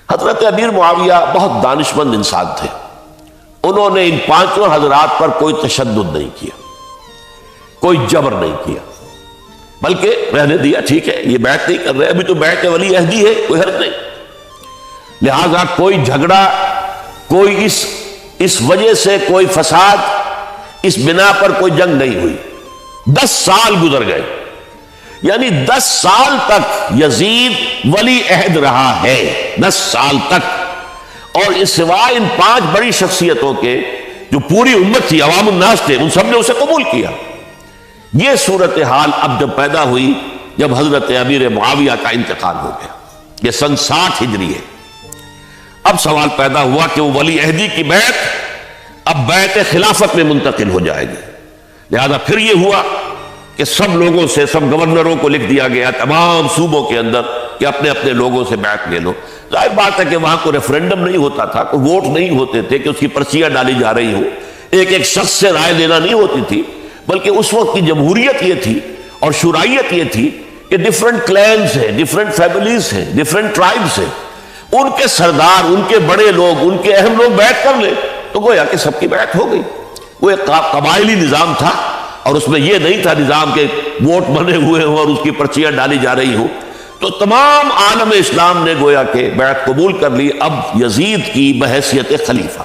حضرت امیر معاویہ بہت دانشمند انسان تھے. انہوں نے ان پانچوں حضرات پر کوئی تشدد نہیں کیا، کوئی جبر نہیں کیا، بلکہ رہنے دیا. ٹھیک ہے، یہ بیعت نہیں کر رہے، ابھی تو بیعت ولی عہدی ہے، کوئی حرج نہیں. لہذا کوئی جھگڑا، کوئی اس وجہ سے کوئی فساد، اس بنا پر کوئی جنگ نہیں ہوئی. 10 سال گزر گئے، یعنی 10 سال تک یزید ولی عہد رہا ہے. 10 سال تک. اور اس سوائے ان 5 بڑی شخصیتوں کے جو پوری امت تھی، عوام الناس تھے، ان سب نے اسے قبول کیا. یہ صورتحال اب جب پیدا ہوئی جب حضرت امیر معاویہ کا انتقال ہو گیا، یہ سن 60 ہجری ہے. اب سوال پیدا ہوا کہ وہ ولی عہدی کی بیعت اب بیعت خلافت میں منتقل ہو جائے گی. لہذا پھر یہ ہوا کہ سب لوگوں سے، سب گورنروں کو لکھ دیا گیا تمام صوبوں کے اندر کہ اپنے اپنے لوگوں سے بیعت لے لو. ظاہر بات ہے کہ وہاں کوئی ریفرنڈم نہیں ہوتا تھا، کوئی ووٹ نہیں ہوتے تھے کہ اس کی پرچیاں ڈالی جا رہی ہوں، ایک ایک شخص سے رائے لینا نہیں ہوتی تھی، بلکہ اس وقت کی جمہوریت یہ تھی اور شورائیت یہ تھی کہ ڈیفرنٹ کلینز ہیں، ڈیفرنٹ فیملیز ہیں، ڈیفرنٹ ٹرائبز ہیں، ان کے سردار، ان کے بڑے لوگ، ان کے اہم لوگ بیعت کر لیں تو گویا کہ سب کی بیعت ہو گئی. وہ ایک قبائلی نظام تھا اور اس میں یہ نہیں تھا نظام کے ووٹ بنے ہوئے ہوں اور اس کی پرچیاں ڈالی جا رہی ہوں. تو تمام عالم اسلام نے گویا کہ بیعت قبول کر لی اب یزید کی بحیثیت خلیفہ.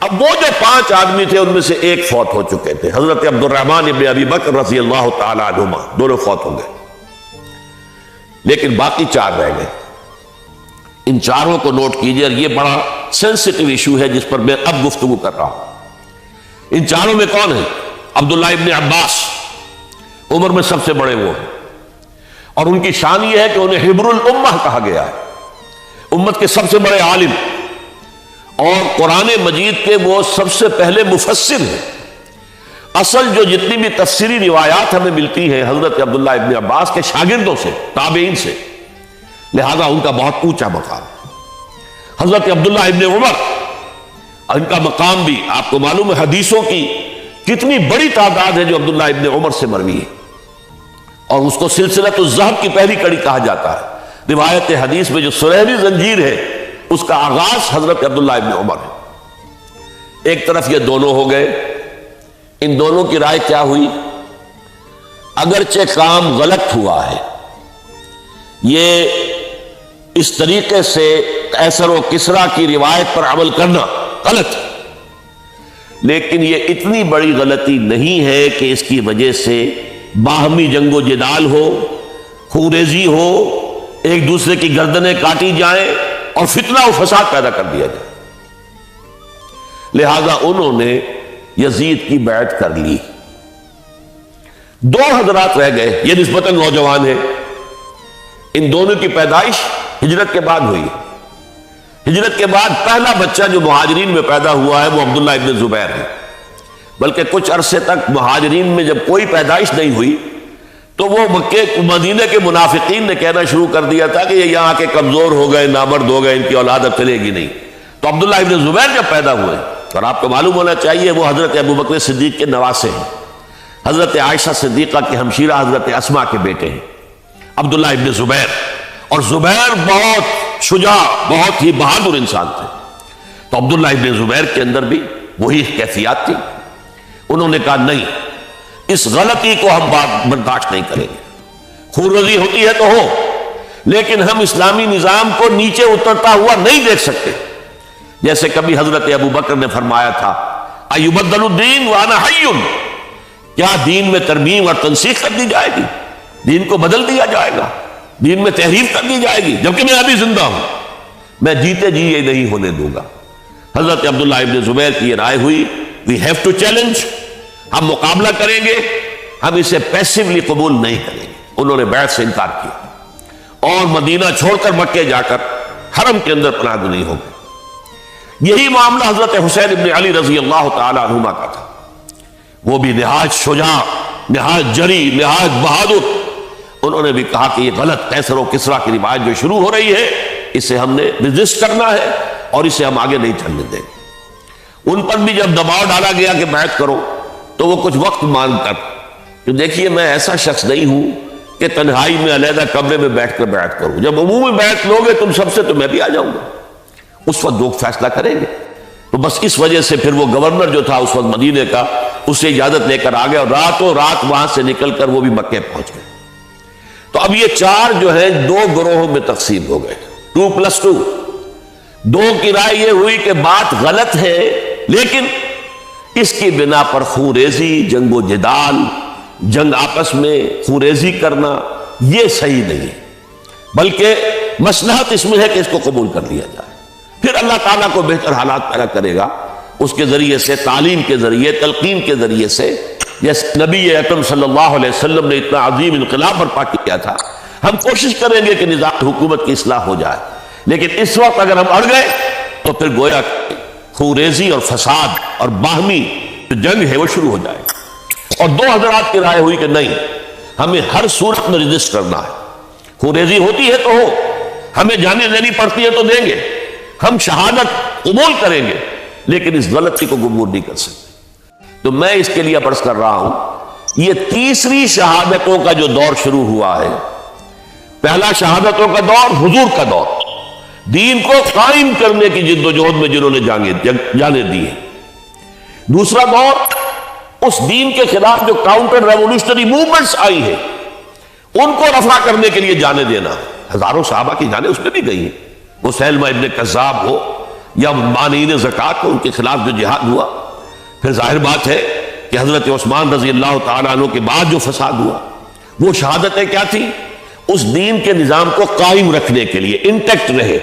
اب وہ جو 5 آدمی تھے ان میں سے ایک فوت ہو چکے تھے، حضرت عبد الرحمن ابن ابی بکر رضی اللہ تعالی عنہما، دونوں فوت ہو گئے. لیکن باقی 4 رہ گئے. ان 4 کو نوٹ کیجئے، اور یہ بڑا سینسٹیو ایشو ہے جس پر میں اب گفتگو کر رہا ہوں. ان 4 میں کون ہیں؟ عبداللہ ابن عباس، عمر میں سب سے بڑے وہ ہیں، اور ان کی شان یہ ہے کہ انہیں حبر الامہ کہا گیا ہے، امت کے سب سے بڑے عالم، اور قرآن مجید کے وہ سب سے پہلے مفسر ہیں. اصل جو جتنی بھی تفسیری روایات ہمیں ملتی ہیں حضرت عبداللہ ابن عباس کے شاگردوں سے، تابعین سے، لہذا ان کا بہت اونچا مقام. حضرت عبداللہ ابن عمر، ان کا مقام بھی آپ کو معلوم ہے، حدیثوں کی کتنی بڑی تعداد ہے جو عبداللہ ابن عمر سے مروی ہے، اور اس کو سلسلۃ الذہب کی پہلی کڑی کہا جاتا ہے. روایت حدیث میں جو سنہری زنجیر ہے اس کا آغاز حضرت عبداللہ ابن عمر ہے. ایک طرف یہ دونوں ہو گئے، ان دونوں کی رائے کیا ہوئی؟ اگرچہ کام غلط ہوا ہے، یہ اس طریقے سے قیصر و کسریٰ کی روایت پر عمل کرنا غلط ہے، لیکن یہ اتنی بڑی غلطی نہیں ہے کہ اس کی وجہ سے باہمی جنگ و جدال ہو، خوریزی ہو، ایک دوسرے کی گردنیں کاٹی جائیں اور فتنہ و فساد پیدا کر دیا جائے. لہذا انہوں نے یزید کی بیعت کر لی. 2 حضرات رہ گئے، یہ نسبتاً نوجوان ہیں. ان دونوں کی پیدائش ہجرت کے بعد ہوئی. ہجرت کے بعد پہلا بچہ جو مہاجرین میں پیدا ہوا ہے وہ عبداللہ ابن زبیر ہے. بلکہ کچھ عرصے تک مہاجرین میں جب کوئی پیدائش نہیں ہوئی تو وہ مکے مدینہ کے منافقین نے کہنا شروع کر دیا تھا کہ یہ یہاں کے کمزور ہو گئے، نامرد ہو گئے، ان کی اولاد اب چلے گی نہیں. تو عبداللہ ابن زبیر جب پیدا ہوئے، اور آپ کو معلوم ہونا چاہیے وہ حضرت ابو بکر صدیق کے نواسے ہیں، حضرت عائشہ صدیقہ کی ہمشیرہ حضرت اسماء کے بیٹے ہیں عبداللہ ابن زبیر. اور زبیر بہت شجاع، بہت ہی بہادر انسان تھے. تو عبداللہ ابن زبیر کے اندر بھی وہی کیفیات تھی. انہوں نے کہا نہیں، اس غلطی کو ہم برداشت نہیں کریں گے. خونریزی ہوتی ہے تو ہو، لیکن ہم اسلامی نظام کو نیچے اترتا ہوا نہیں دیکھ سکتے. جیسے کبھی حضرت ابو بکر نے فرمایا تھا ایبدل الدین وانا حی، کیا دین میں ترمیم اور تنسیخ کر دی جائے گی؟ دین کو بدل دیا جائے گا، دین میں تحریف کر دی جائے گی جبکہ میں ابھی زندہ ہوں؟ میں جیتے جی یہ نہیں ہونے دوں گا. حضرت عبداللہ ابن زبیر کی یہ رائے ہوئی we have to challenge، ہم مقابلہ کریں گے، ہم اسے پیسیولی قبول نہیں کریں گے. انہوں نے بیعت سے انکار کیا اور مدینہ چھوڑ کر مکے جا کر حرم کے اندر پناہ گزین ہو گئے. یہی معاملہ حضرت حسین ابن علی رضی اللہ تعالی عنہما کا تھا. وہ بھی نہایت شجاع، نہایت جری، نہایت بہادر. انہوں نے بھی کہا کہ یہ غلط قیصر و کسریٰ کی روایت جو شروع ہو رہی ہے اسے ہم نے ریزسٹ کرنا ہے اور اسے ہم آگے نہیں چلنے دیں گے. ان پر بھی جب دباؤ ڈالا گیا کہ بیعت کرو تو وہ کچھ وقت مانگ کر کہ دیکھیے میں ایسا شخص نہیں ہوں کہ تنہائی میں علیحدہ کمرے میں بیٹھ کر بیعت کروں. جب عمومی بیعت لوگے تم سب سے تو میں بھی آ جاؤں گا. اس وقت لوگ فیصلہ کریں گے. تو بس اس وجہ سے پھر وہ گورنر جو تھا اس وقت مدینے کا، اس سے اجازت لے کر آ گیا اور راتوں رات وہاں سے نکل کر وہ بھی مکے پہنچ گئے. تو اب یہ چار جو ہیں دو گروہوں میں تقسیم ہو گئے، 2+2. دو کی رائے یہ ہوئی کہ بات غلط ہے، لیکن اس کی بنا پر خون ریزی، جنگ و جدال، جنگ آپس میں خون ریزی کرنا یہ صحیح نہیں ہے، بلکہ مصلحت اس میں ہے کہ اس کو قبول کر لیا جائے. پھر اللہ تعالیٰ کو بہتر حالات پیدا کرے گا اس کے ذریعے سے، تعلیم کے ذریعے، تلقین کے ذریعے سے. جیسے نبی اکرم صلی اللہ علیہ وسلم نے اتنا عظیم انقلاب برپا کیا تھا. ہم کوشش کریں گے کہ نظام حکومت کی اصلاح ہو جائے، لیکن اس وقت اگر ہم اڑ گئے تو پھر گویا خون ریزی اور فساد اور باہمی جو جنگ ہے وہ شروع ہو جائے. اور دو حضرات کی رائے ہوئی کہ نہیں، ہمیں ہر صورت میں رجسٹ کرنا ہے. خون ریزی ہوتی ہے تو ہو، ہمیں جانیں دینی پڑتی ہے تو دیں گے، ہم شہادت قبول کریں گے، لیکن اس غلطی کو قبول نہیں کر سکتے. تو میں اس کے لیے عرض کر رہا ہوں، یہ تیسری شہادتوں کا جو دور شروع ہوا ہے. پہلا شہادتوں کا دور حضور کا دور، دین کو قائم کرنے کی جد و جہد میں جنہوں نے جانے دی ہے. دوسرا دور اس دین کے خلاف جو کاؤنٹر ریولوشنری موومنٹس آئی ہیں ان کو رفع کرنے کے لیے جانے دینا. ہزاروں صحابہ کی جانیں اس میں بھی گئی ہیں. وہ مسیلمہ ابن کذاب ہو یا مانعین زکوٰۃ ہو، ان کے خلاف جو جہاد ہوا. پھر ظاہر بات ہے کہ حضرت عثمان رضی اللہ تعالیٰ عنہ کے بعد جو فساد ہوا، وہ شہادتیں کیا تھیں؟ اس دین کے نظام کو قائم رکھنے کے لیے، انٹیکٹ رہے،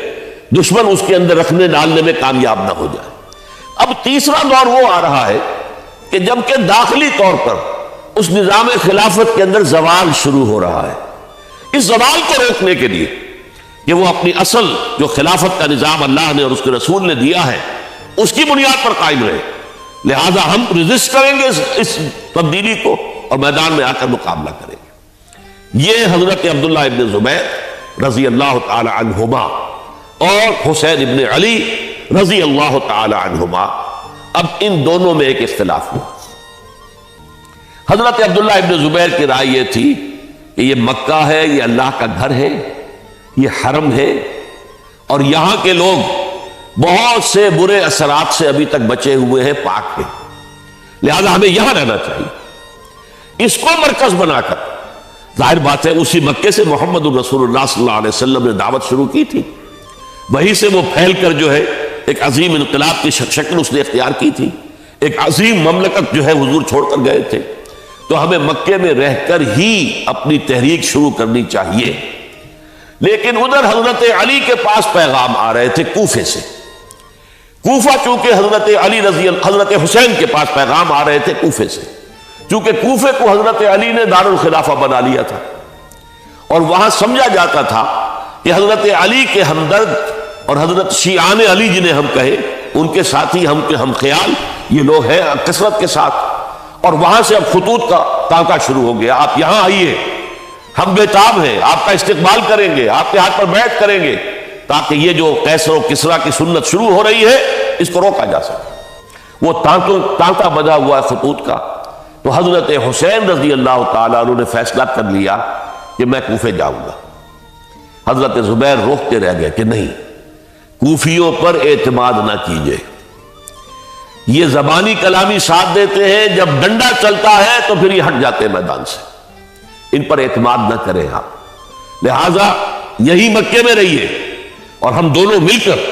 دشمن اس کے اندر رکھنے ڈالنے میں کامیاب نہ ہو جائے. اب تیسرا دور وہ آ رہا ہے کہ جبکہ داخلی طور پر اس نظام خلافت کے اندر زوال شروع ہو رہا ہے، اس زوال کو روکنے کے لیے کہ وہ اپنی اصل جو خلافت کا نظام اللہ نے اور اس کے رسول نے دیا ہے اس کی بنیاد پر قائم رہے، لہذا ہم رجسٹ کریں گے اس تبدیلی کو اور میدان میں آ کر مقابلہ کریں گے. یہ حضرت عبداللہ ابن زبیر رضی اللہ تعالی عنہما اور حسین ابن علی رضی اللہ تعالی عنہما، اب ان دونوں میں ایک اختلاف ہوا. حضرت عبداللہ ابن زبیر کی رائے یہ تھی کہ یہ مکہ ہے، یہ اللہ کا گھر ہے، یہ حرم ہے، اور یہاں کے لوگ بہت سے برے اثرات سے ابھی تک بچے ہوئے ہیں، پاک ہیں، لہذا ہمیں یہاں رہنا چاہیے. اس کو مرکز بنا کر ظاہر بات ہے اسی مکے سے محمد الرسول اللہ صلی اللہ علیہ وسلم نے دعوت شروع کی تھی، وہیں سے وہ پھیل کر جو ہے ایک عظیم انقلاب کی شکل اس نے اختیار کی تھی، ایک عظیم مملکت جو ہے حضور چھوڑ کر گئے تھے. تو ہمیں مکے میں رہ کر ہی اپنی تحریک شروع کرنی چاہیے. لیکن ادھر حضرت علی کے پاس پیغام آ رہے تھے کوفے سے. کوفہ چونکہ حضرت حسین کے پاس پیغام آ رہے تھے کوفے سے، چونکہ کوفے کو حضرت علی نے دار الخلافہ بنا لیا تھا، اور وہاں سمجھا جاتا تھا کہ حضرت علی کے ہمدرد اور حضرت شیعان علی جنہیں ہم کہیں، ان کے ساتھی، ہم خیال یہ لوگ ہیں کثرت کے ساتھ. اور وہاں سے اب خطوط کا تانکا شروع ہو گیا، آپ یہاں آئیے، ہم بےتاب ہیں، آپ کا استقبال کریں گے، آپ کے ہاتھ پر بیعت کریں گے، تاکہ یہ جو قیصر و کسریٰ کی سنت شروع ہو رہی ہے اس کو روکا جا سکے. وہ تانکا بنا ہوا ہے خطوط کا. تو حضرت حسین رضی اللہ تعالیٰ عنہ نے فیصلہ کر لیا کہ میں کوفے جاؤں گا. حضرت زبیر روکتے رہ گئے کہ نہیں، کوفیوں پر اعتماد نہ کیجئے، یہ زبانی کلامی ساتھ دیتے ہیں، جب ڈنڈا چلتا ہے تو پھر یہ ہٹ جاتے ہیں میدان سے، ان پر اعتماد نہ کریں آپ. لہذا یہی مکے میں رہیے اور ہم دونوں مل کر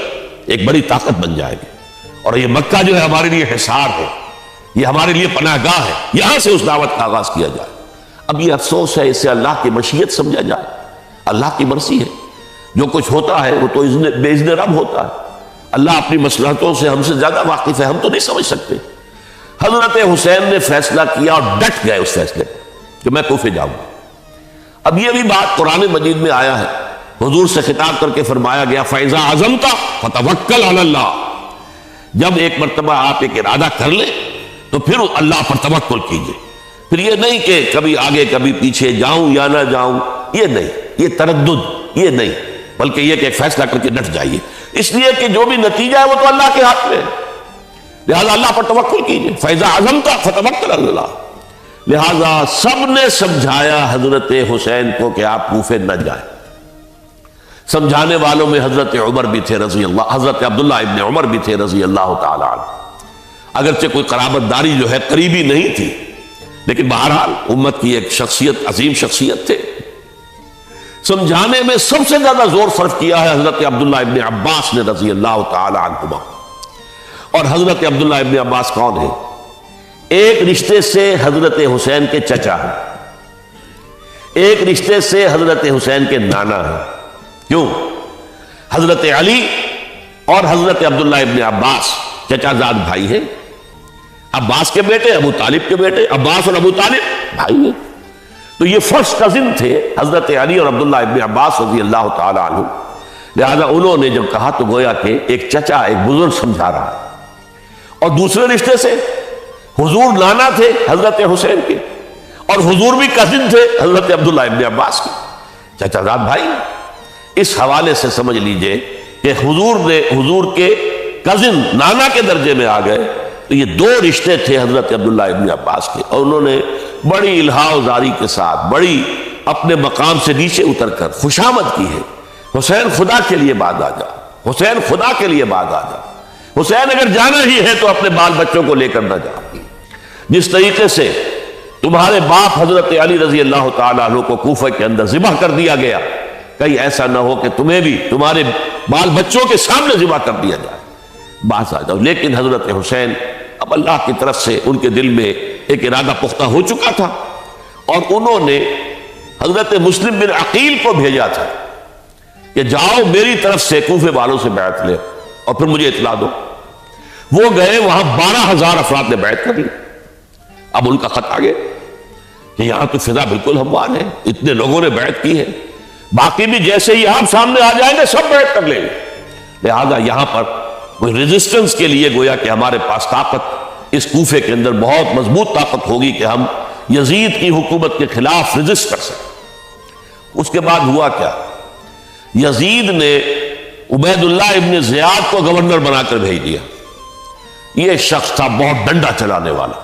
ایک بڑی طاقت بن جائیں گے. اور یہ مکہ جو ہے ہمارے لیے حصار ہے، یہ ہمارے لیے پناہ گاہ ہے، یہاں سے اس دعوت کا آغاز کیا جائے. اب یہ افسوس ہے اسے اللہ کی مشیت سمجھا جائے، اللہ کی مرضی ہے. جو کچھ ہوتا ہے وہ تو بے اذن رب ہوتا ہے. اللہ اپنی مصلحتوں سے ہم سے زیادہ واقف ہے، ہم تو نہیں سمجھ سکتے. حضرت حسین نے فیصلہ کیا اور ڈٹ گئے اس فیصلے کہ میں کوفے جاؤں گا. اب یہ بھی بات قرآن مجید میں آیا ہے، حضور سے خطاب کر کے فرمایا گیا فَإِذَا عَزَمْتَ فَتَوَكَّلْ عَلَى اللَّهِ. جب ایک مرتبہ آپ ایک ارادہ کر لیں تو پھر اللہ پر توکل کیجئے. پھر یہ نہیں کہ کبھی آگے کبھی پیچھے جاؤں یا نہ جاؤں، یہ نہیں، یہ تردد یہ نہیں، بلکہ یہ کہ ایک فیصلہ کر کے ڈٹ جائیے، اس لیے کہ جو بھی نتیجہ ہے وہ تو اللہ کے ہاتھ میں ہے. لہذا اللہ پر توکل کیجئے. فَإِذَا عَزَمْتَ فَتَوَكَّلْ عَلَى اللَّهِ. لہذا سب نے سمجھایا حضرت حسین کو کہ آپ کوفے نہ جائیں۔ سمجھانے والوں میں حضرت عمر بھی تھے رضی اللہ، حضرت عبداللہ ابن عمر بھی تھے رضی اللہ تعالی عنہ، اگرچہ کوئی قرابت داری جو ہے قریبی نہیں تھی، لیکن بہرحال امت کی ایک شخصیت، عظیم شخصیت تھے۔ سمجھانے میں سب سے زیادہ زور صرف کیا ہے حضرت عبداللہ ابن عباس نے رضی اللہ تعالی عنہما۔ اور حضرت عبداللہ ابن عباس کون ہے؟ ایک رشتے سے حضرت حسین کے چچا ہیں، ایک رشتے سے حضرت حسین کے نانا ہیں۔ کیوں؟ حضرت علی اور حضرت عبداللہ ابن عباس چچا زاد بھائی ہیں، عباس کے بیٹے، ابو طالب کے بیٹے، عباس اور ابو طالب بھائی ہیں۔ تو یہ فرسٹ کزن تھے حضرت علی اور عبداللہ ابن عباس رضی اللہ تعالی عنہ، لہذا انہوں نے جب کہا تو گویا کہ ایک چچا، ایک بزرگ سمجھا رہا ہے۔ اور دوسرے رشتے سے حضور نانا تھے حضرت حسین کے، اور حضور بھی کزن تھے حضرت عبداللہ ابن عباس کے، چچا زاد بھائی۔ اس حوالے سے سمجھ لیجئے کہ حضور کے کزن نانا کے درجے میں آ گئے۔ تو یہ دو رشتے تھے حضرت عبداللہ ابن عباس کے، اور انہوں نے بڑی الہا و زاری کے ساتھ، بڑی اپنے مقام سے نیچے اتر کر خوشامد کی ہے، حسین خدا کے لیے بعد آ جا، حسین خدا کے لیے بعد آ جا، حسین اگر جانا ہی ہے تو اپنے بال بچوں کو لے کر نہ جا۔ جس طریقے سے تمہارے باپ حضرت علی رضی اللہ تعالیٰ عنہ کو کوفہ کے اندر ذبح کر دیا گیا، کہیں ایسا نہ ہو کہ تمہیں بھی تمہارے بال بچوں کے سامنے ذبح کر دیا جائے، باز آ جاؤ۔ لیکن حضرت حسین اب اللہ کی طرف سے ان کے دل میں ایک ارادہ پختہ ہو چکا تھا، اور انہوں نے حضرت مسلم بن عقیل کو بھیجا تھا کہ جاؤ میری طرف سے کوفے والوں سے بیعت لے اور پھر مجھے اطلاع دو۔ وہ گئے، وہاں 12,000 افراد نے بیعت کر لی۔ اب ان کا خط آ گیا کہ یہاں تو فضا بالکل ہموار ہے، اتنے لوگوں نے بیعت کی ہے، باقی بھی جیسے ہی آپ سامنے آ جائیں گے سب بیعت کر لیں گے، لہذا یہاں پر کوئی ریزسٹنس کے لیے گویا کہ ہمارے پاس طاقت اس کوفے کے اندر بہت مضبوط طاقت ہوگی کہ ہم یزید کی حکومت کے خلاف ریزسٹ کر سکیں۔ اس کے بعد ہوا کیا؟ یزید نے عبید اللہ ابن زیاد کو گورنر بنا کر بھیج دیا۔ یہ شخص تھا بہت ڈنڈا چلانے والا،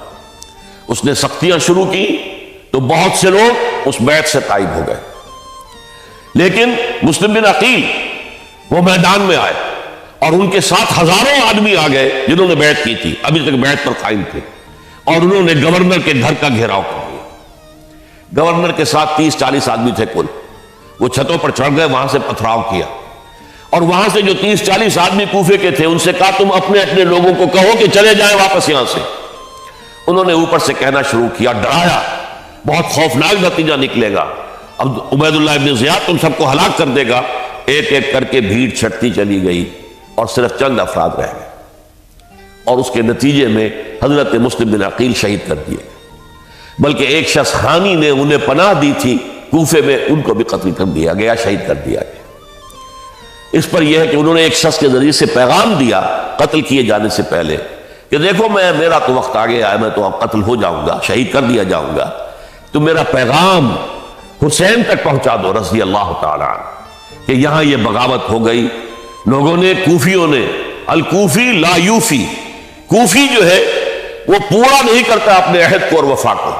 اس نے سختیاں شروع کی تو بہت سے لوگ اس بیعت سے تائب ہو گئے، لیکن مسلم بن عقیل وہ میدان میں آئے اور ان کے ساتھ ہزاروں آدمی آ گئے جنہوں نے بیعت کی تھی، ابھی تک بیعت پر قائم تھے، اور انہوں نے گورنر کے گھر کا گھیراؤ کر دیا۔ گورنر کے ساتھ 30-40 آدمی تھے کل، وہ چھتوں پر چڑھ گئے، وہاں سے پتھراؤ کیا، اور وہاں سے جو 30-40 آدمی کوفے کے تھے ان سے کہا تم اپنے اپنے لوگوں کو کہو کہ چلے جائیں واپس یہاں سے۔ انہوں نے اوپر سے کہنا شروع کیا، ڈرایا، بہت خوفناک نتیجہ نکلے گا، اب عبید اللہ ابن زیاد تم سب کو ہلاک کر دے گا۔ ایک ایک کر کے بھیڑ چھٹتی چلی گئی اور صرف چند افراد رہ گئے، اور اس کے نتیجے میں حضرت مسلم بن عقیل شہید کر دیے، بلکہ ایک شخص حامی نے انہیں پناہ دی تھی کوفے میں، ان کو بھی قتل کر دیا گیا، شہید کر دیا گیا۔ اس پر یہ ہے کہ انہوں نے ایک شخص کے ذریعے سے پیغام دیا قتل کیے جانے سے پہلے کہ دیکھو میرا تو وقت آ گیا ہے، میں تو اب قتل ہو جاؤں گا، شہید کر دیا جاؤں گا، تو میرا پیغام حسین تک پہنچا دو رضی اللہ تعالی عنہ کہ یہاں یہ بغاوت ہو گئی، لوگوں نے، کوفیوں نے، الکوفی لا یوفی، کوفی جو ہے وہ پورا نہیں کرتا اپنے عہد کو اور وفا کو۔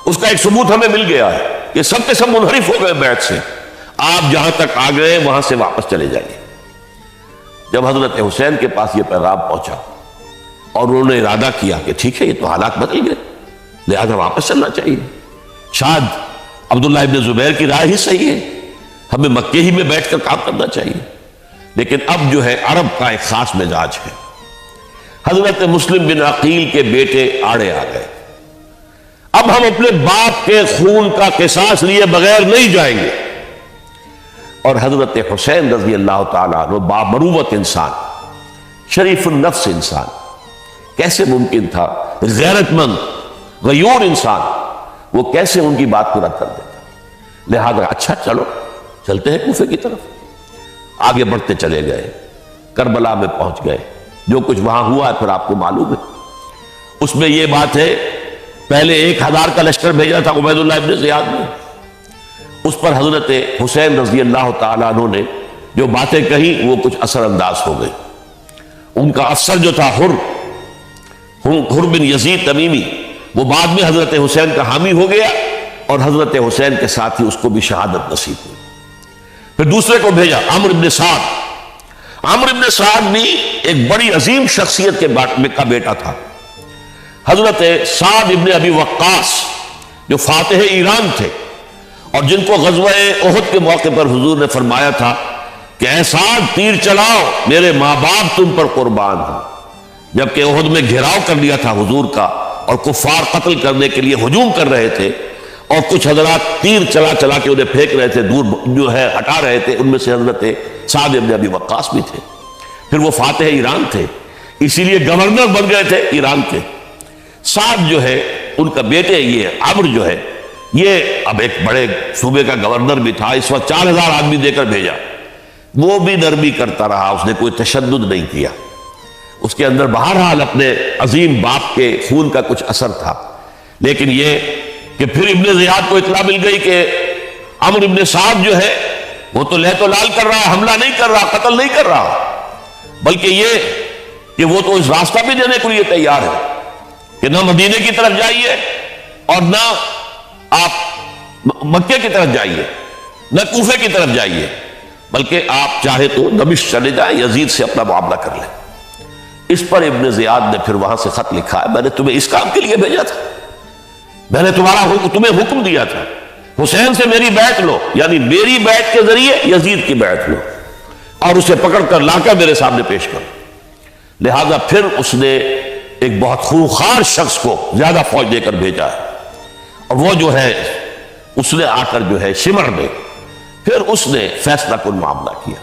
اس کا ایک ثبوت ہمیں مل گیا ہے کہ سب کے سب منحرف ہو گئے بیعت سے، آپ جہاں تک آ گئے وہاں سے واپس چلے جائیے۔ جب حضرت حسین کے پاس یہ پیغام پہنچا اور انہوں نے ارادہ کیا کہ ٹھیک ہے یہ تو حالات بدل گئے، لہذا واپس چلنا چاہیے، شاید عبداللہ ابن زبیر کی رائے ہی صحیح ہے، ہمیں مکے ہی میں بیٹھ کر کام کرنا چاہیے، لیکن اب جو ہے عرب کا ایک خاص مزاج ہے۔ حضرت مسلم بن عقیل کے بیٹے آڑے آ گئے، اب ہم اپنے باپ کے خون کا قصاص لیے بغیر نہیں جائیں گے۔ اور حضرت حسین رضی اللہ تعالیٰ عنہ بامروت انسان، شریف النفس انسان، کیسے ممکن تھا غیرت مند غیور انسان وہ کیسے ان کی بات کو رد کر دیتا؟ لہذا اچھا چلو چلتے ہیں کوفے کی طرف۔ آگے بڑھتے چلے گئے، کربلا میں پہنچ گئے، جو کچھ وہاں ہوا ہے پھر آپ کو معلوم ہے۔ اس میں یہ بات ہے پہلے 1000 کا لشکر بھیجا تھا عبید اللہ ابن زیاد نے، اس پر حضرت حسین رضی اللہ تعالیٰ عنہ نے جو باتیں کہیں وہ کچھ اثر انداز ہو گئی۔ ان کا افسر جو تھا حر بن یزید تمیمی، وہ بعد میں حضرت حسین کا حامی ہو گیا اور حضرت حسین کے ساتھ ہی اس کو بھی شہادت نصیب ہوئی۔ پھر دوسرے کو بھیجا عمرو بن سعد۔ عمرو بن سعد بھی ایک بڑی عظیم شخصیت کا بیٹا تھا۔ حضرت سعد ابن ابی وقاص جو فاتح ایران تھے اور جن کو غزوہ احد کے موقع پر حضور نے فرمایا تھا کہ اے سعد تیر چلاؤ، میرے ماں باپ تم پر قربان ہوں، جبکہ احد میں گھیراؤ کر لیا تھا حضور کا اور کفار قتل کرنے کے لیے ہجوم کر رہے تھے، اور کچھ حضرات تیر چلا چلا کے انہیں پھینک رہے تھے، دور جو ہے ہٹا رہے تھے، ان میں سے حضرت سعد ابن ابی وقاص بھی تھے۔ پھر وہ فاتح ایران تھے، اسی لیے گورنر بن گئے تھے ایران کے۔ سعد جو ہے ان کا بیٹے یہ عمرو جو ہے یہ اب ایک بڑے صوبے کا گورنر بھی تھا، اس وقت 4000 آدمی دے کر بھیجا، وہ بھی نرمی کرتا رہا، اس نے کوئی تشدد نہیں کیا، اس کے اندر بہرحال اپنے عظیم باپ کے خون کا کچھ اثر تھا۔ لیکن یہ کہ پھر ابن زیاد کو اطلاع مل گئی کہ عمرو ابن سعد جو ہے وہ تو لہ تو لال کر رہا ہے، حملہ نہیں کر رہا، قتل نہیں کر رہا، بلکہ یہ کہ وہ تو اس راستہ بھی دینے کے لیے تیار ہے کہ نہ مدینے کی طرف جائیے اور نہ آپ مکے کی طرف جائیے، نہ کوفے کی طرف جائیے، بلکہ آپ چاہے تو دمشق چلے جائیں، یزید سے اپنا معاملہ کر لیں۔ اس پر ابن زیاد نے پھر وہاں سے خط لکھا ہے، میں نے تمہیں اس کام کے لیے بھیجا تھا، میں نے تمہیں حکم دیا تھا حسین سے میری بیعت لو، یعنی میری بیعت کے ذریعے یزید کی بیعت لو اور اسے پکڑ کر لا کر میرے سامنے پیش کرو۔ لہذا پھر اس نے ایک بہت خوخار شخص کو زیادہ فوج دے کر بھیجا ہے، اور وہ جو ہے اس نے آ کر جو ہے شمر میں پھر اس نے فیصلہ کن معاملہ کیا۔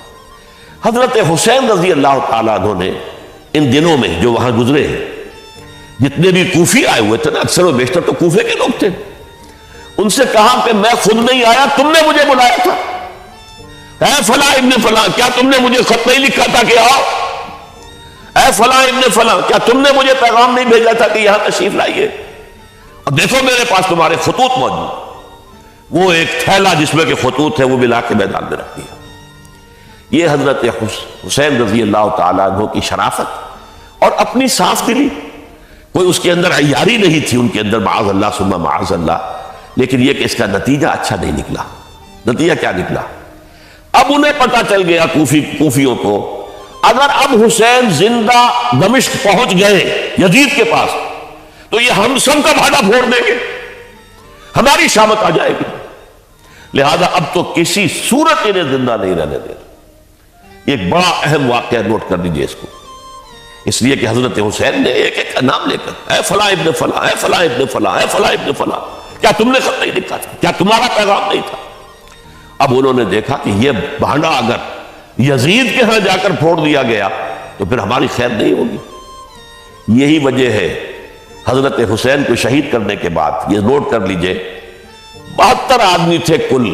حضرت حسین رضی اللہ تعالیٰ عنہ نے ان دنوں میں جو وہاں گزرے ہیں، جتنے بھی کوفی آئے ہوئے تھے نا، اکثر و بیشتر تو کوفے کے لوگ تھے، ان سے کہا کہ میں خود نہیں آیا، تم نے مجھے بلایا تھا، اے فلاں ابن فلاں کیا تم نے مجھے خط نہیں لکھا تھا کہ آؤ؟ اے فلاں ابن فلاں کیا تم نے مجھے پیغام نہیں بھیجا تھا کہ یہاں تشریف لائیے؟ اور دیکھو میرے پاس تمہارے خطوط موجود، وہ ایک تھیلا جس میں کہ خطوط ہے وہ بھی لا کے میدان میں رکھ دیا۔ یہ حضرت حسین رضی اللہ تعالیٰ عنہ کی شرافت اور اپنی صاف دلی، کوئی اس کے اندر عیاری نہیں تھی ان کے اندر، معاذ اللہ ثم معاذ اللہ، لیکن یہ کہ اس کا نتیجہ اچھا نہیں نکلا۔ نتیجہ کیا نکلا؟ اب انہیں پتہ چل گیا کوفیوں کو، اگر اب حسین زندہ دمشق پہنچ گئے یزید کے پاس تو یہ ہم سب کا بھاڑا پھوڑ دیں گے، ہماری شامت آ جائے گی، لہذا اب تو کسی صورت انہیں زندہ نہیں رہنے دے۔ ایک بڑا اہم واقعہ نوٹ کر لیجیے اس کو، اس لیے کہ حضرت حسین نے ایک ایک کا نام لے کر، اے فلاں ابن فلاں، اے فلاں ابن فلاں، اے فلاں ابن فلاں، کیا تم نے خط نہیں لکھا تھا؟ کیا تمہارا پیغام نہیں تھا؟ اب انہوں نے دیکھا کہ یہ بہانہ اگر یزید کے ہاں جا کر پھوڑ دیا گیا تو پھر ہماری خیر نہیں ہوگی۔ یہی وجہ ہے حضرت حسین کو شہید کرنے کے بعد، یہ نوٹ کر لیجئے، 72 آدمی تھے کل،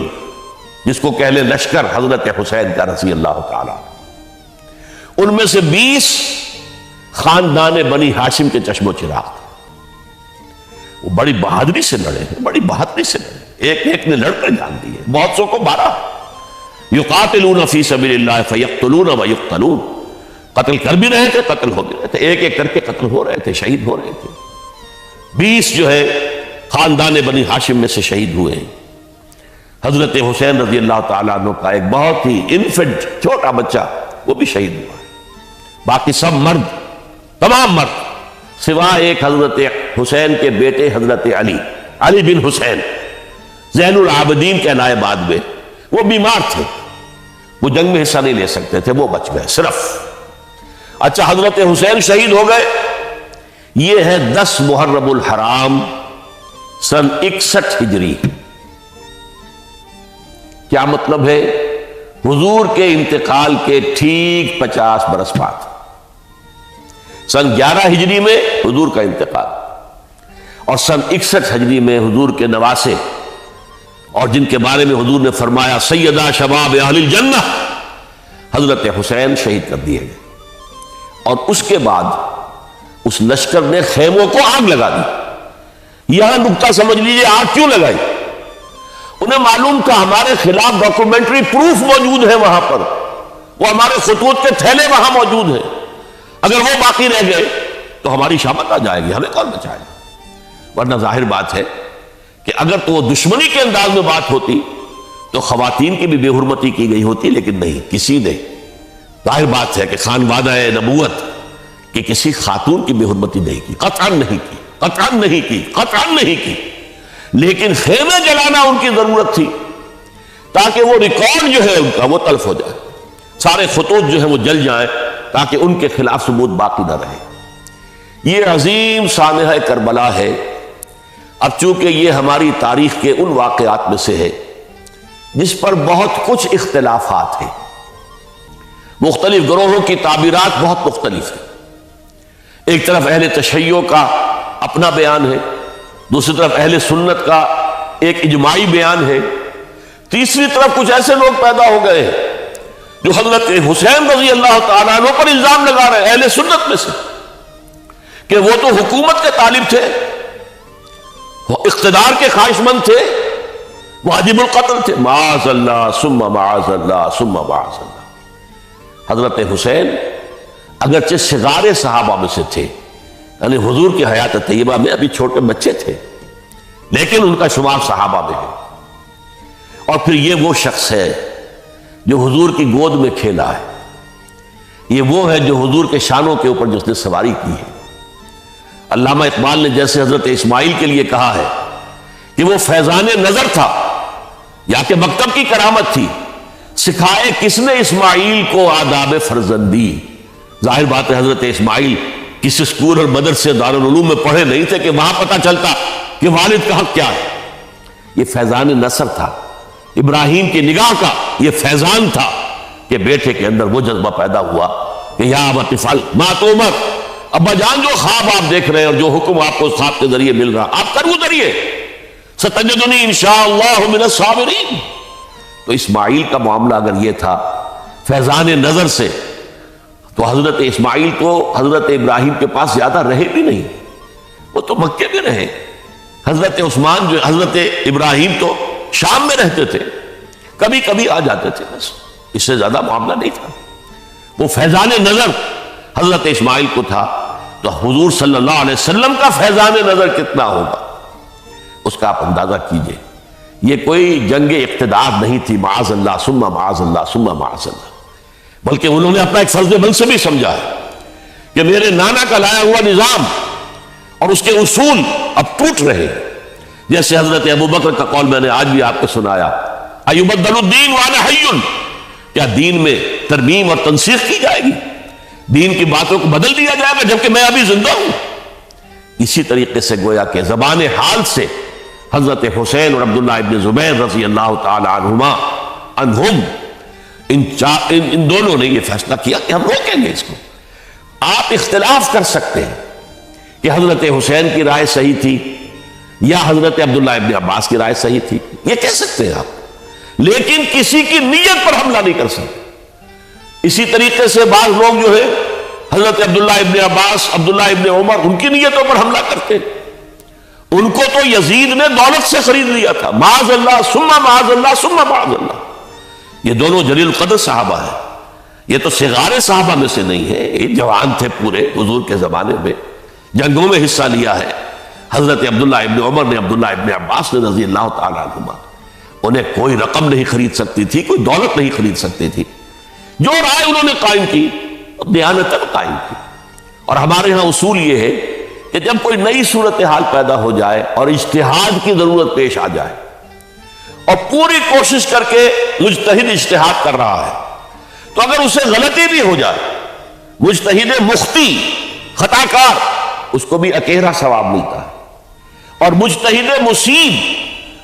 جس کو کہہ لیں لشکر حضرت حسین کا رضی اللہ تعالیٰ، ان میں سے 20 خاندان بنی ہاشم کے چشم و چراغ، وہ بڑی بہادری سے لڑے ہیں، بڑی بہادری سے لڑے، ایک ایک نے لڑ کر جان دی ہے، بہت سو کو مارا۔ یقاتلون فی سبیل اللہ فیقتلون ویقتلون، قتل کر بھی رہے تھے، قتل ہو بھی رہے تھے، ایک ایک کر کے قتل ہو رہے تھے، شہید ہو رہے تھے۔ 20 جو ہے خاندان بنی ہاشم میں سے شہید ہوئے ہیں۔ حضرت حسین رضی اللہ تعالیٰ عنہ کا ایک بہت ہی انفنٹ چھوٹا بچہ وہ بھی شہید ہوا ہے، باقی سب مرد، تمام مرد، سوائے ایک حضرت حسین کے بیٹے حضرت علی بن حسین زین العابدین کہلائے بعد میں، وہ بیمار تھے، وہ جنگ میں حصہ نہیں لے سکتے تھے، وہ بچ گئے صرف۔ اچھا حضرت حسین شہید ہو گئے، یہ ہے 10 محرم الحرام سن 61 ہجری۔ کیا مطلب ہے؟ حضور کے انتقال کے ٹھیک 50 برس بعد، سن 11 ہجری میں حضور کا انتقال، اور سن 61 ہجری میں حضور کے نواسے، اور جن کے بارے میں حضور نے فرمایا سیدہ شباب اہل الجنہ، حضرت حسین شہید کر دیے گئے۔ اور اس کے بعد اس لشکر نے خیموں کو آگ لگا دی۔ یہاں نکتہ سمجھ لیجئے، آگ کیوں لگائی؟ انہیں معلوم تھا ہمارے خلاف ڈاکومنٹری پروف موجود ہے وہاں پر، وہ ہمارے خطوط کے تھیلے وہاں موجود ہیں، اگر وہ باقی رہ گئے تو ہماری شامت آ جائے گی، ہمیں کون بچائے گا؟ ورنہ ظاہر بات ہے کہ اگر تو وہ دشمنی کے انداز میں بات ہوتی تو خواتین کی بھی بے حرمتی کی گئی ہوتی، لیکن نہیں، کسی نے، ظاہر بات ہے کہ خانوادہ نبوت کہ کسی خاتون کی بے حرمتی نہیں کی، قطعاً نہیں کی، قطعاً نہیں کی، قطعاً نہیں کی، لیکن خیمے جلانا ان کی ضرورت تھی تاکہ وہ ریکارڈ جو ہے ان کا وہ تلف ہو جائے، سارے خطوط جو ہیں وہ جل جائیں تاکہ ان کے خلاف ثبوت باقی نہ رہے۔ یہ عظیم سانحہ کربلا ہے۔ اب چونکہ یہ ہماری تاریخ کے ان واقعات میں سے ہے جس پر بہت کچھ اختلافات ہیں، مختلف گروہوں کی تعبیرات بہت مختلف ہیں۔ ایک طرف اہل تشیع کا اپنا بیان ہے، دوسری طرف اہل سنت کا ایک اجماعی بیان ہے، تیسری طرف کچھ ایسے لوگ پیدا ہو گئے ہیں جو حضرت حسین رضی اللہ تعالیٰ عنہ پر الزام لگا رہے ہیں، اہل سنت میں سے، کہ وہ تو حکومت کے طالب تھے، وہ اقتدار کے خواہش مند تھے، واجب القتل تھے، معاذ اللہ ثم معاذ اللہ ثم معاذ اللہ۔ حضرت حسین اگرچہ صغار صحابہ میں سے تھے، یعنی حضور کی حیات طیبہ میں ابھی چھوٹے بچے تھے، لیکن ان کا شمار صحابہ میں ہے۔ اور پھر یہ وہ شخص ہے جو حضور کی گود میں کھیلا ہے، یہ وہ ہے جو حضور کے شانوں کے اوپر جس نے سواری کی ہے۔ علامہ اقبال نے جیسے حضرت اسماعیل کے لیے کہا ہے کہ وہ فیضان نظر تھا یا کہ مکتب کی کرامت تھی، سکھائے کس نے اسماعیل کو آداب فرزندی۔ ظاہر بات ہے حضرت اسماعیل کسی اسکول اور مدرسے دارالعلوم میں پڑھے نہیں تھے کہ وہاں پتہ چلتا کہ والد کا حق کیا ہے۔ یہ فیضان نصر تھا، ابراہیم کی نگاہ کا یہ فیضان تھا کہ بیٹے کے اندر وہ جذبہ پیدا ہوا کہ یا ابت افعل ما تؤمر، ابا جان جو خواب آپ دیکھ رہے ہیں اور جو حکم آپ کو اس خواب کے ذریعے مل رہا آپ کر گزریے، ستجدنی انشاءاللہ من الصابرین۔ تو اسماعیل کا معاملہ اگر یہ تھا فیضان نظر سے، تو حضرت اسماعیل کو حضرت ابراہیم کے پاس زیادہ رہے بھی نہیں، وہ تو مکے میں رہے۔ حضرت عثمان جو حضرت ابراہیم تو شام میں رہتے تھے، کبھی کبھی آ جاتے تھے، بس اس سے زیادہ معاملہ نہیں تھا۔ وہ فیضان نظر حضرت اسماعیل کو تھا، تو حضور صلی اللہ علیہ وسلم کا فیضان نظر کتنا ہوگا اس کا آپ اندازہ کیجئے۔ یہ کوئی جنگ اقتدار نہیں تھی، معاذ اللہ ثم معاذ اللہ ثم معاذ اللہ، بلکہ انہوں نے اپنا ایک فرض منصبی سمجھا ہے کہ میرے نانا کا لایا ہوا نظام اور اس کے اصول اب ٹوٹ رہے ہیں۔ جیسے حضرت ابوبکر کا قول میں نے آج بھی آپ کو سنایا، ایبدل الدین وانا حی، کیا دین میں ترمیم اور تنسیخ کی جائے گی، دین کی باتوں کو بدل دیا جائے گا جبکہ میں ابھی زندہ ہوں۔ اسی طریقے سے گویا کہ زبان حال سے حضرت حسین اور عبداللہ ابن زبیر رضی اللہ تعالی عنہم ان دونوں نے یہ فیصلہ کیا کہ ہم روکیں گے اس کو۔ آپ اختلاف کر سکتے ہیں کہ حضرت حسین کی رائے صحیح تھی یا حضرت عبداللہ ابن عباس کی رائے صحیح تھی، یہ کہہ سکتے ہیں آپ، لیکن کسی کی نیت پر حملہ نہیں کر سکتے۔ اسی طریقے سے بعض لوگ جو ہے حضرت عبداللہ ابن عباس، عبداللہ ابن عمر، ان کی نیتوں پر حملہ کرتے ہیں۔ ان کو تو یزید نے دولت سے خرید لیا تھا، معاذ اللہ ثم معاذ اللہ ثم معاذ اللہ۔ یہ دونوں جلیل القدر صحابہ ہیں، یہ تو صغار صحابہ میں سے نہیں ہے، یہ جوان تھے پورے حضور کے زمانے میں، جنگوں میں حصہ لیا ہے۔ حضرت عبداللہ ابن عمر نے، عبداللہ ابن عباس نے رضی اللہ تعالیٰ عنہما، انہیں کوئی رقم نہیں خرید سکتی تھی، کوئی دولت نہیں خرید سکتی تھی۔ جو رائے انہوں نے قائم کی دیانتاً قائم کی۔ اور ہمارے ہاں اصول یہ ہے کہ جب کوئی نئی صورتحال پیدا ہو جائے اور اجتہاد کی ضرورت پیش آ جائے اور پوری کوشش کر کے مجتہد اجتہاد کر رہا ہے، تو اگر اسے غلطی بھی ہو جائے، مجتہد مخطی خطا کار، اس کو بھی اکیرا ثواب ملتا ہے، اور مجتہد مصیب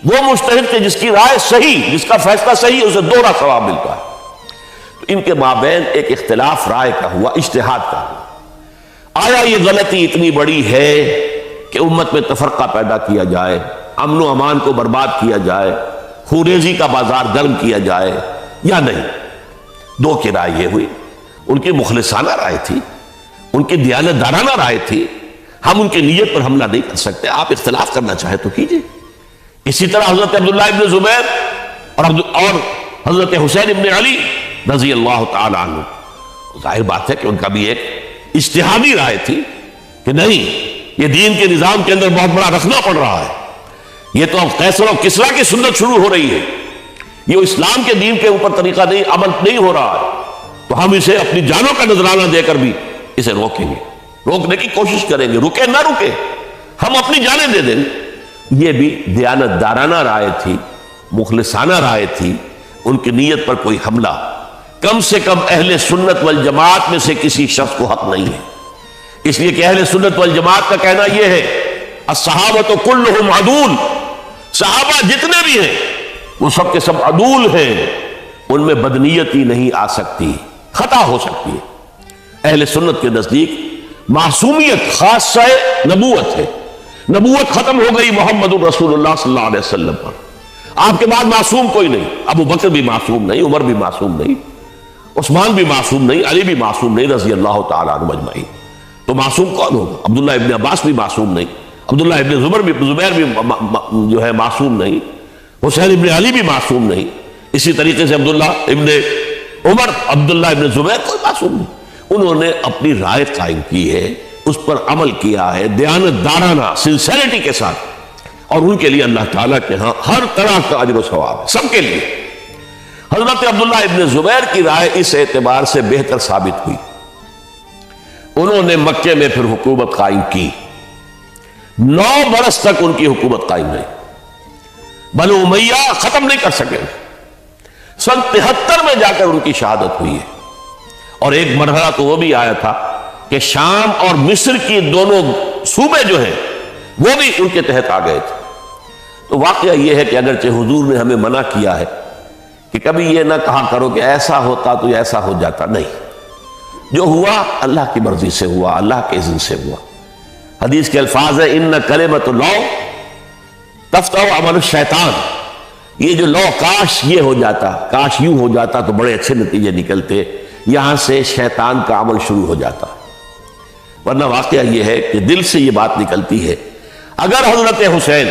وہ مجتہد کے جس کی رائے صحیح، جس کا فیصلہ صحیح، اسے دوہرا ثواب ملتا ہے۔ تو ان کے مابین ایک اختلاف رائے کا ہوا، اجتہاد کا ہوا۔ آیا یہ غلطی اتنی بڑی ہے کہ امت میں تفرقہ پیدا کیا جائے، امن و امان کو برباد کیا جائے، خوریزی کا بازار گرم کیا جائے، یا نہیں؟ دو کی رائے یہ ہوئی، ان کی مخلصانہ رائے تھی، ان کی دیانتدارانہ رائے تھی، ہم ان کی نیت پر حملہ نہیں کر سکتے، آپ اختلاف کرنا چاہے تو کیجئے۔ اسی طرح حضرت عبداللہ ابن زبیر اور حضرت حسین ابن علی رضی اللہ تعالی عنہ، ظاہر بات ہے کہ ان کا بھی ایک اجتہادی رائے تھی کہ نہیں، یہ دین کے نظام کے اندر بہت بڑا رکھنا پڑ رہا ہے، یہ تو اب قیصر اور کسریٰ کی سنت شروع ہو رہی ہے، یہ اسلام کے دین کے اوپر طریقہ نہیں، عمل نہیں ہو رہا ہے، تو ہم اسے اپنی جانوں کا نذرانہ دے کر بھی اسے روکیں گے، روکنے کی کوشش کریں گے، رکے نہ رکے ہم اپنی جانیں دے دیں۔ یہ بھی دیانت دارانہ رائے تھی، مخلصانہ رائے تھی، ان کی نیت پر کوئی حملہ کم سے کم اہل سنت والجماعت میں سے کسی شخص کو حق نہیں ہے، اس لیے کہ اہل سنت والجماعت کا کہنا یہ ہے الصحابۃ کلہم عدول، صحابہ جتنے بھی ہیں وہ سب کے سب عدول ہیں، ان میں بدنیتی نہیں آ سکتی، خطا ہو سکتی ہے۔ اہل سنت کے نزدیک معصومیت خاصہ نبوت ہے، نبوت ختم ہو گئی محمد الرسول اللہ صلی اللہ علیہ وسلم پر، آپ کے بعد معصوم کوئی نہیں، ابو بکر بھی معصوم نہیں، عمر بھی معصوم نہیں، عثمان بھی معصوم نہیں، علی بھی معصوم نہیں رضی اللہ تعالیٰ عنہ اجمعین، تو معصوم کون ہوگا؟ عبداللہ ابن عباس بھی معصوم نہیں، عبداللہ ابن زبیر بھی جو ہے معصوم نہیں، حسین ابن علی بھی معصوم نہیں، اسی طریقے سے عبداللہ ابن عمر، عبداللہ ابن زبیر کوئی معصوم نہیں۔ انہوں نے اپنی رائے قائم کی ہے، اس پر عمل کیا ہے دیانت دارانہ سنسیریٹی کے ساتھ، اور ان کے لیے اللہ تعالیٰ کے ہاں ہر طرح کا اجر و ثواب ہے، سب کے لیے۔ حضرت عبداللہ ابن زبیر کی رائے اس اعتبار سے بہتر ثابت ہوئی، انہوں نے مکے میں پھر حکومت قائم کی، 9 برس تک ان کی حکومت قائم رہی، بنو امیہ ختم نہیں کر سکے، سن 73 میں جا کر ان کی شہادت ہوئی ہے، اور ایک مرحلہ تو وہ بھی آیا تھا کہ شام اور مصر کی دونوں صوبے جو ہیں وہ بھی ان کے تحت آ گئے تھے۔ تو واقعہ یہ ہے کہ اگرچہ حضور نے ہمیں منع کیا ہے کہ کبھی یہ نہ کہا کرو کہ ایسا ہوتا تو ایسا ہو جاتا، نہیں، جو ہوا اللہ کی مرضی سے ہوا، اللہ کے اذن سے ہوا۔ حدیث کے الفاظ ہے ان کلمۃ لو تفتح عمل الشیطان، یہ جو لو کاش یہ ہو جاتا، کاش یوں ہو جاتا تو بڑے اچھے نتیجے نکلتے، یہاں سے شیطان کا عمل شروع ہو جاتا، ورنہ واقعہ یہ ہے کہ دل سے یہ بات نکلتی ہے۔ اگر حضرت حسین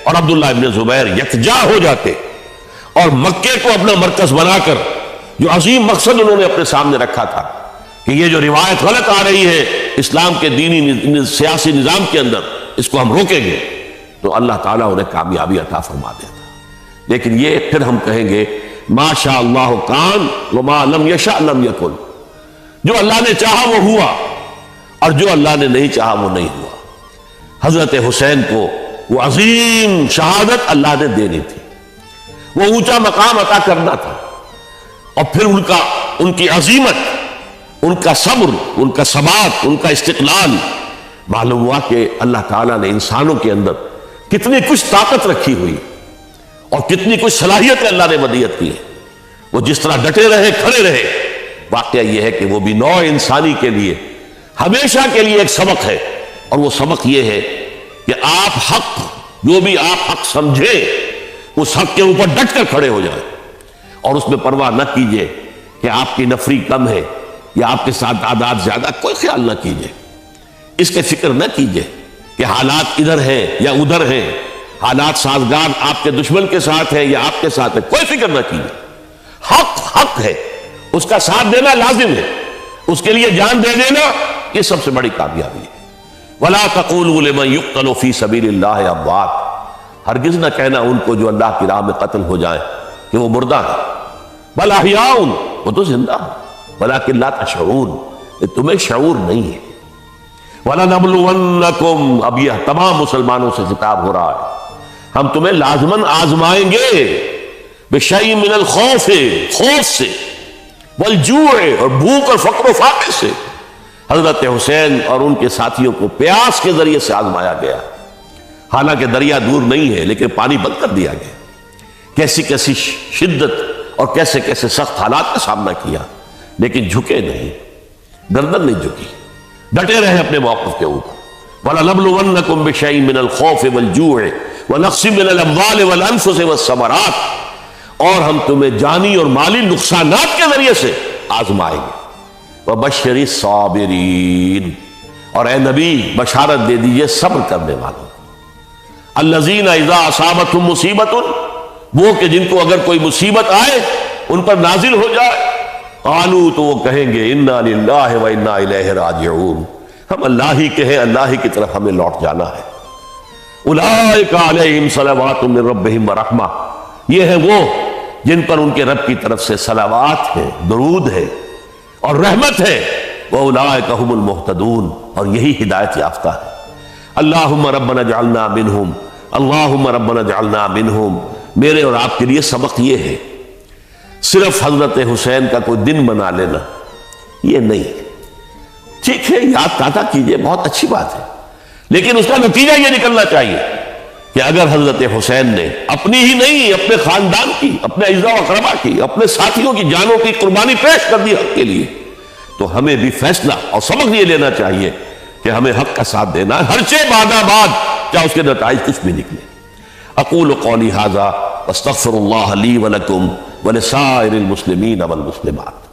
اور عبداللہ ابن زبیر یکجا ہو جاتے اور مکے کو اپنا مرکز بنا کر جو عظیم مقصد انہوں نے اپنے سامنے رکھا تھا کہ یہ جو روایت غلط آ رہی ہے اسلام کے دینی سیاسی نظام کے اندر، اس کو ہم روکیں گے، تو اللہ تعالیٰ انہیں کامیابی عطا فرما دیتا۔ لیکن یہ پھر ہم کہیں گے ما شاء اللہ کان وما لم یشاء لم یکن، جو اللہ نے چاہا وہ ہوا، اور جو اللہ نے نہیں چاہا وہ نہیں ہوا۔ حضرت حسین کو وہ عظیم شہادت اللہ نے دینی تھی، وہ اونچا مقام عطا کرنا تھا، اور پھر ان کی عظیمت، ان کا صبر، ان کا ثبات، ان کا استقلال، معلوم ہوا کہ اللہ تعالیٰ نے انسانوں کے اندر کتنی کچھ طاقت رکھی ہوئی اور کتنی کچھ صلاحیت اللہ نے ودیعت کی ہے، وہ جس طرح ڈٹے رہے، کھڑے رہے۔ واقعہ یہ ہے کہ وہ بھی نوع انسانی کے لیے ہمیشہ کے لیے ایک سبق ہے، اور وہ سبق یہ ہے کہ آپ حق، جو بھی آپ حق سمجھیں اس حق کے اوپر ڈٹ کر کھڑے ہو جائیں، اور اس میں پرواہ نہ کیجئے کہ آپ کی نفری کم ہے یا آپ کے ساتھ تعداد زیادہ، کوئی خیال نہ کیجئے، اس کے فکر نہ کیجئے کہ حالات ادھر ہیں یا ادھر ہیں، حالات سازگار آپ کے دشمن کے ساتھ ہے یا آپ کے ساتھ ہے، کوئی فکر نہ کیجئے۔ حق حق ہے، اس کا ساتھ دینا لازم ہے، اس کے لیے جان دے دینا یہ سب سے بڑی کامیابی ہے۔ وَلَا تَقُولُوا لِمَنْ يُقْتَلُ فِي سَبِيلِ اللَّهِ أَمْوَاتٌ، ہرگز نہ کہنا ان کو جو اللہ کی راہ میں قتل ہو جائیں کہ وہ مردہ ہے، بل احیاء، وہ تو زندہ ہے، وَلَكِنْ لَا تَشْعُرُونَ، تمہیں شعور نہیں ہے۔ وَلَنَبْلُوَنَّكُمْ، اب یہ تمام مسلمانوں سے خطاب ہو رہا ہے، ہم تمہیں لازماً آزمائیں گے، بِشَيْءٍ مِّنَ الْخَوْفِ، خوف سے، وَالْجُوعِ، اور بھوک اور فقر و فاقے سے۔ حضرت حسین اور ان کے ساتھیوں کو پیاس کے ذریعے سے آزمایا گیا، حالانکہ دریا دور نہیں ہے لیکن پانی بند کر دیا گیا، کیسی کیسی شدت اور کیسے کیسے سخت حالات کا سامنا کیا، لیکن جھکے نہیں، گردن نہیں جھکی، ڈٹے رہے اپنے موقف کے اوپر۔ وَلَنَبْلُوَنَّكُمْ بِشَيْءٍ مِّنَ الْخَوْفِ وَالْجُوعِ وَنَقْصٍ مِّنَ الْأَمْوَالِ وَالْأَنفُسِ وَالثَّمَرَاتِ، اور ہم تمہیں جانی اور مالی نقصانات کے ذریعے سے آزمائیں گے۔ وَبَشِّرِ الصَّابِرِينَ، اور اے نبی بشارت دے دیجئے صبر کرنے والوں، الَّذِينَ إِذَا أَصَابَتْهُمْ مُصِيبَةٌ، وہ کہ جن کو اگر کوئی مصیبت آئے، ان پر نازل ہو جائے، قالوا، تو وہ کہیں گے اِنَّا لِلَّهِ وَإِنَّا إِلَيْهِ رَاجِعُونَ، ہم اللہ ہی کے ہیں، اللہ ہی کی طرف ہمیں لوٹ جانا ہے۔ اولئک علیہم صلوات من ربہم ورحمہ، یہ ہے وہ جن پر ان کے رب کی طرف سے صلوات ہے، درود ہے اور رحمت ہے۔ وَأُولَٰئِكَ هُمُ الْمُهْتَدُونَ، اور یہی ہدایت یافتہ ہے۔ اللہم ربنا اجعلنا منہم، اللہم ربنا اجعلنا منہم۔ میرے اور آپ کے لیے سبق یہ ہے، صرف حضرت حسین کا کوئی دن منا لینا یہ نہیں، ٹھیک ہے یاد تازہ کیجئے، بہت اچھی بات ہے، لیکن اس کا نتیجہ یہ نکلنا چاہیے کہ اگر حضرت حسین نے اپنی ہی نہیں، اپنے خاندان کی، اپنے اعزاء و اقربا کی، اپنے ساتھیوں کی جانوں کی قربانی پیش کر دی حق کے لیے، تو ہمیں بھی فیصلہ اور سبق یہ لینا چاہیے کہ ہمیں حق کا ساتھ دینا ہے، ہرچہ بعد چاہے اس کے نتائج کچھ بھی نکلے۔ اقول قولی ھذا واستغفر اللہ لی ولکم ولسائر المسلمین والمسلمات۔